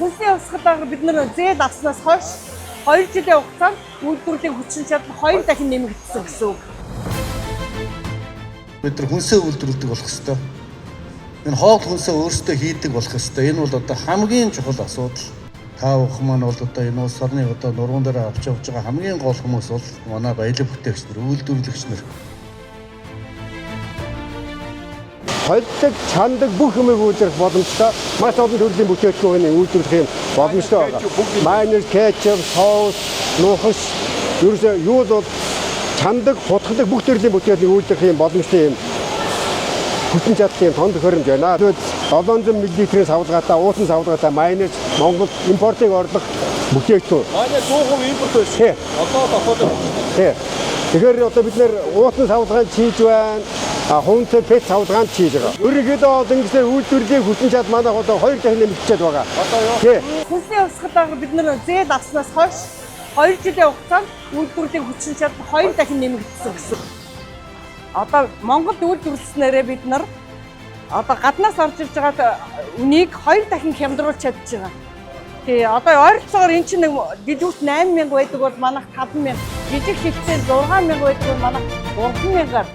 Хүнсний хувьсгалаар бид нэр зээл авснаас хойш 2 жилийн хугацаанд үйлдвэрлэлийн хүчин чадал 2 дахин нэмэгдсэн гэсэн үг. Бид нар хүнсээ үйлдвэрлэдэг болох ёстой. Энэ хоол хүнсээ өөрсдөө хийдэг болох ёстой. Энэ бол одоо хамгийн чухал асуудал. Та бүхэн маань бол одоо энэ улс орны одоо нуруунд дээр авч явж байгаа хамгийн гол хүмүүс бол манай баялаг бүтээгч нар, үйлдвэрлэгч нар. Холдог, чандаг бүх юмыг үйлдвэрлэх боломжтой. Маш олон төрлийн бүтээгдэхүүнийг үйлдвэрлэх юм боломжтой байна. Майонез, кетчуп, соус, нухаш, ерөөсөө юу бол чандаг, хутгалдаг бүх төрлийн бүтээгдэхүүнийг үйлдвэрлэх юм боломжтой юм. Хүчин чадлын тонд төхөөрөмж байна. Тэгвэл 700 мл-ийн савлгаатай, уусан савлгаатай майонез Монголд импортыг орлох бүтээгдэхүүн. Майонез 100% импорт байсан. Одоо доходоо. Тэгэхээр одоо бид нэр уусан савлгаанд чийж байна. Хүнтэй пет савлгаанд чийж байгаа. Өөрөөгөө одоо ингэсээр үйлдвэрлэлийн хүчин чадал манайх одоо 2 дахин нэмэгдчихэд байгаа. Одоо юу? Хүнсний хувьсгалаар бид нэр зээл авснаас хойш 2 жилийн хугацаанд үйлдвэрлэлийн хүчин чадал 2 дахин нэмэгдсэн гэсэн. Одоо Монголд үйлдвэрлэснээрээ бид нар одоо гаднаас орж ирж байгаа үнийг 2 дахин хямдруулж чадж байгаа. Тий, одоо ойролцоогоор эн чинь нэг дэлгүүрт 8000 байдаг бол манайх 5000, жижиг хилцээр 6000 байдаг бол манайх 3000-аар.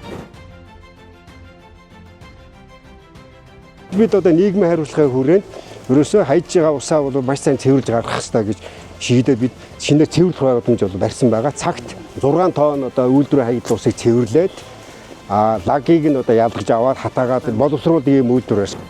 Бид одоо нийгмийн хариуцлагын хүрээнд ерөөсөө хайж байгаа усаа бол маш сайн цэвэрлж гаргах хэрэгтэй гэж шийдээд бид шинээр цэвэрлэх байгууламж бол барьсан байгаа. Цагт 6 тонн одоо үйлдвэрийн хаягдл усыг цэвэрлээд лагийг нь одоо ялгаж аваад хатаагаад боловсруулдаг юм үйлдвэр байсан.